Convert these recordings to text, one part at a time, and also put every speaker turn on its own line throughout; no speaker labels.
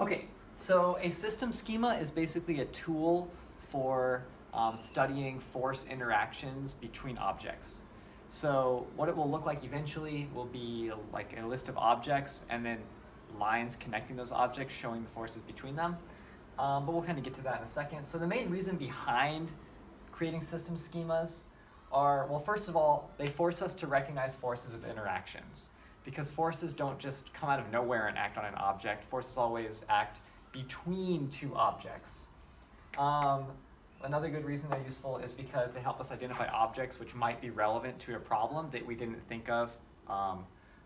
Okay, so a system schema is basically a tool for studying force interactions between objects. So what it will look like eventually will be like a list of objects and then lines connecting those objects showing the forces between them. But we'll kind of get to that in a second. So the main reason behind creating system schemas are, well, first of all, they force us to recognize forces as interactions. Because forces don't just come out of nowhere and act on an object. Forces always act between two objects. Another good reason they're useful is because they help us identify objects which might be relevant to a problem that we didn't think of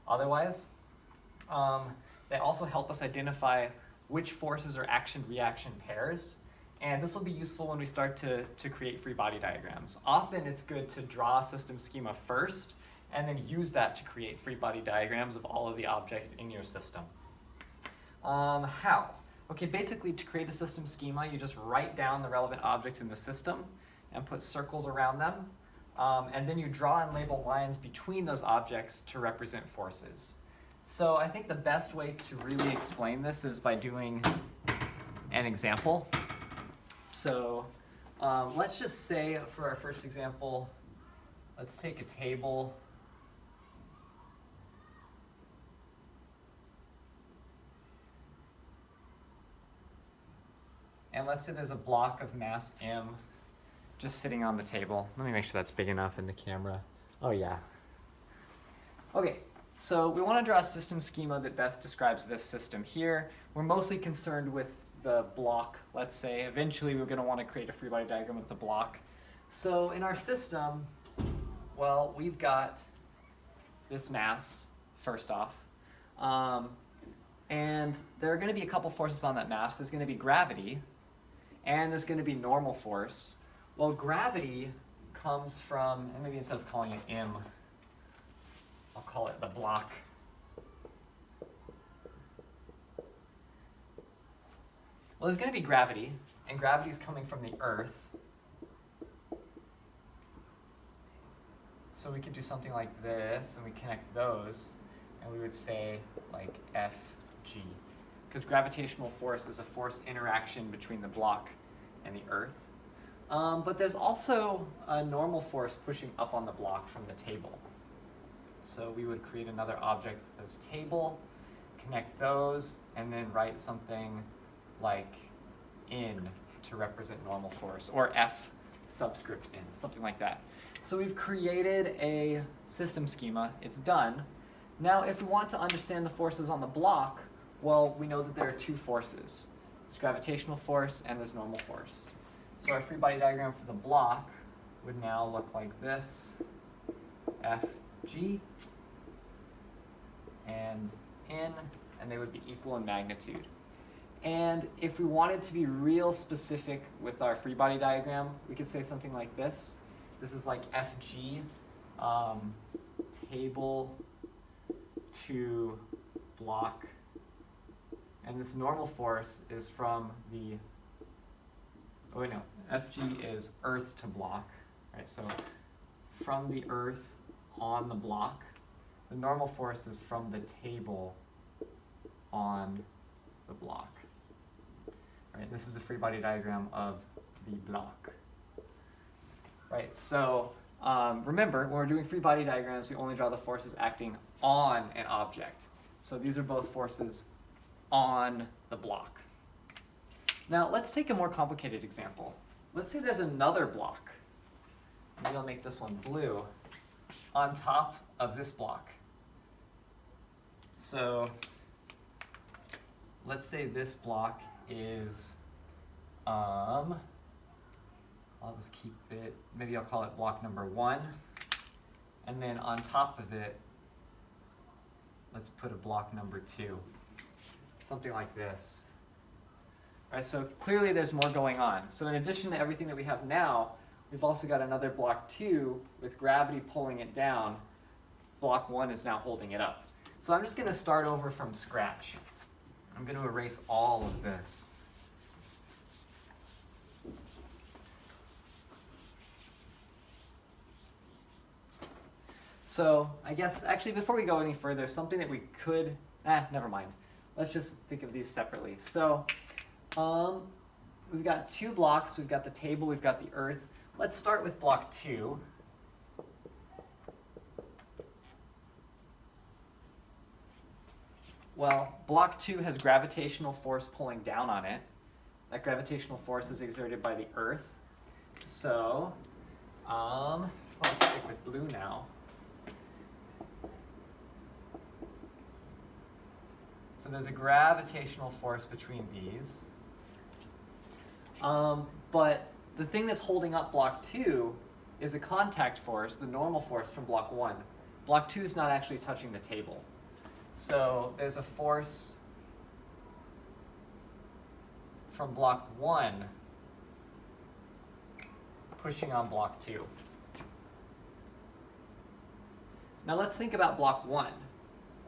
otherwise. They also help us identify which forces are action-reaction pairs. And this will be useful when we start to create free body diagrams. Often it's good to draw a system schema first and then use that to create free body diagrams of all of the objects in your system. How? Okay, basically to create a system schema, you just write down the relevant objects in the system and put circles around them. And then you draw and label lines between those objects to represent forces. So I think the best way to really explain this is by doing an example. So let's just say for our first example, let's take a table. And let's say there's a block of mass m just sitting on the table. Let me make sure that's big enough in the camera. Oh yeah. Okay, so we want to draw a system schema that best describes this system here. We're mostly concerned with the block, let's say. Eventually we're going to want to create a free body diagram with the block. So in our system, well, we've got this mass, first off. And there are going to be a couple forces on that mass. There's going to be gravity, and there's going to be normal force. Well, gravity comes from, and maybe instead of calling it m, I'll call it the block. Well, there's going to be gravity, and gravity is coming from the Earth. So we could do something like this, and we connect those, and we would say like Fg. Because gravitational force is a force interaction between the block and the Earth. But there's also a normal force pushing up on the block from the table. So we would create another object that says table, connect those, and then write something like in to represent normal force, or F subscript in, something like that. So we've created a system schema. It's done. Now, if we want to understand the forces on the block, well, we know that there are two forces. There's gravitational force and there's normal force. So our free body diagram for the block would now look like this. Fg and N, and they would be equal in magnitude. And if we wanted to be real specific with our free body diagram, we could say something like this. This is like Fg, table to block. And this normal force is from the, oh wait, no, Fg is Earth to block, right? So from the Earth on the block. The normal force is from the table on the block. Right, this is a free body diagram of the block. Right, so remember, when we're doing free body diagrams, we only draw the forces acting on an object. So these are both forces on the block. Now let's take a more complicated example. Let's say there's another block. Maybe I'll make this one blue on top of this block. So let's say this block is, I'll just keep it, maybe I'll call it block number 1. And then on top of it, let's put a block number 2. Something like this. All right, so clearly there's more going on. So in addition to everything that we have now, we've also got another block 2 with gravity pulling it down. Block 1 is now holding it up. So I'm just going to start over from scratch. I'm going to erase all of this. So I guess actually before we go any further, something that we could, never mind. let's just think of these separately. So we've got two blocks. We've got the table, we've got the earth. Let's start with block 2. Well, block 2 has gravitational force pulling down on it. That gravitational force is exerted by the earth. So let's stick with blue now. So there's a gravitational force between these. But the thing that's holding up block 2 is a contact force, the normal force from block 1. Block 2 is not actually touching the table. So there's a force from block 1 pushing on block 2. Now let's think about block 1.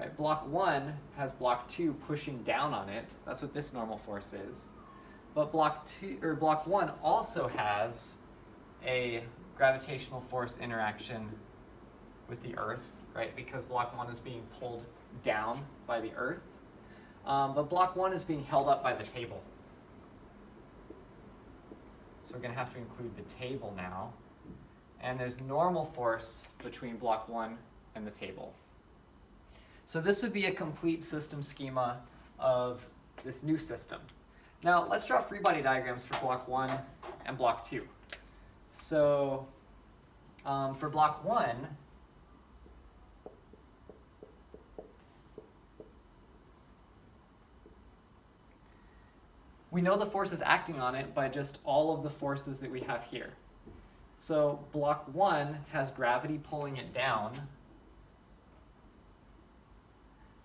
Right, block 1 has block 2 pushing down on it. That's what this normal force is. But block 1 also has a gravitational force interaction with the earth, right? Because block 1 is being pulled down by the earth. But block 1 is being held up by the table. So we're going to have to include the table now. And there's normal force between block 1 and the table. So this would be a complete system schema of this new system. Now let's draw free body diagrams for block 1 and block 2. So for block 1, we know the force is acting on it by just all of the forces that we have here. So block 1 has gravity pulling it down.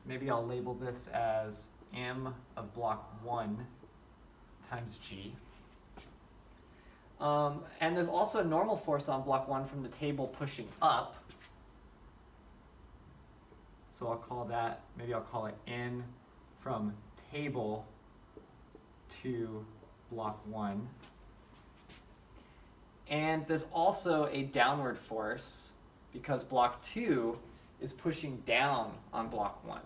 Maybe I'll label this as m of block 1 times g. And there's also a normal force on block 1 from the table pushing up. So I'll call that, maybe I'll call it n from table to block 1. And there's also a downward force because block 2 is pushing down on block 1.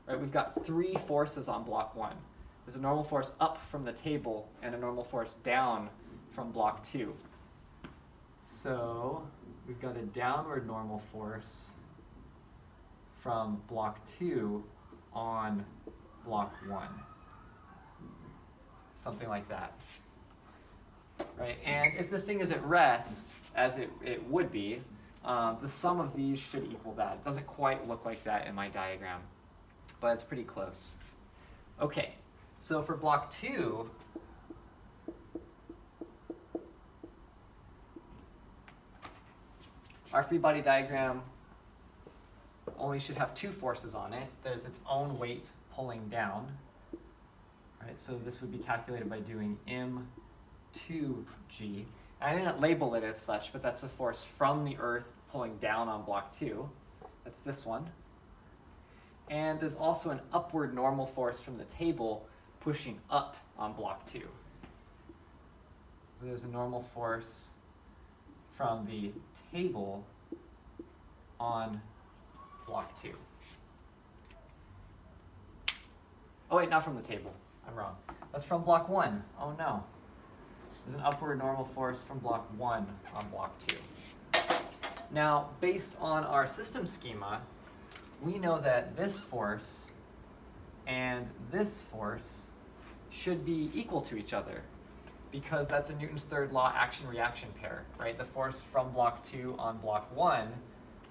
Right? We've got 3 forces on block 1. There's a normal force up from the table and a normal force down from block 2. So we've got a downward normal force from block 2 on block 1. Something like that. Right? And if this thing is at rest, as it would be, the sum of these should equal that. It doesn't quite look like that in my diagram, but it's pretty close. Okay, so for block 2, our free body diagram only should have 2 forces on it. There's its own weight pulling down. Right, so this would be calculated by doing m2g. I didn't label it as such, but that's a force from the earth pulling down on block 2. That's this one. And there's also an upward normal force from the table pushing up on block 2. So there's a normal force from the table on block 2. Oh wait, not from the table. I'm wrong. That's from block 1. Oh no. There's an upward normal force from block 1 on block 2. Now, based on our system schema, we know that this force and this force should be equal to each other because that's a Newton's third law action-reaction pair, right? The force from block 2 on block 1,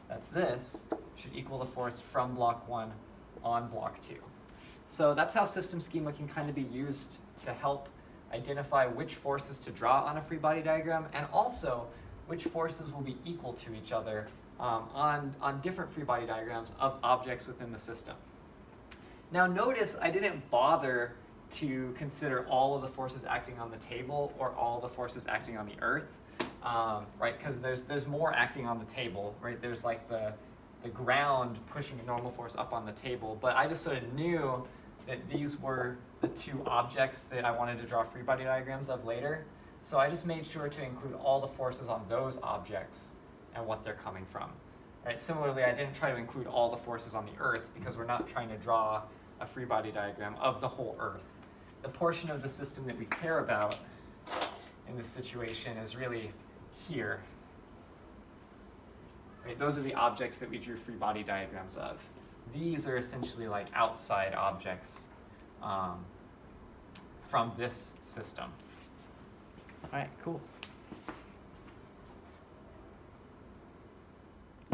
that's this, should equal the force from block 1 on block 2. So that's how system schema can kind of be used to help identify which forces to draw on a free body diagram and also which forces will be equal to each other on different free body diagrams of objects within the system. Now notice I didn't bother to consider all of the forces acting on the table or all the forces acting on the earth, right? Because there's more acting on the table, right? There's like the ground pushing a normal force up on the table, but I just sort of knew that these were the 2 objects that I wanted to draw free body diagrams of later. So I just made sure to include all the forces on those objects and what they're coming from. Right? Similarly, I didn't try to include all the forces on the earth because we're not trying to draw a free body diagram of the whole Earth. The portion of the system that we care about in this situation is really here. Right? Those are the objects that we drew free body diagrams of. These are essentially like outside objects from this system. All right, cool.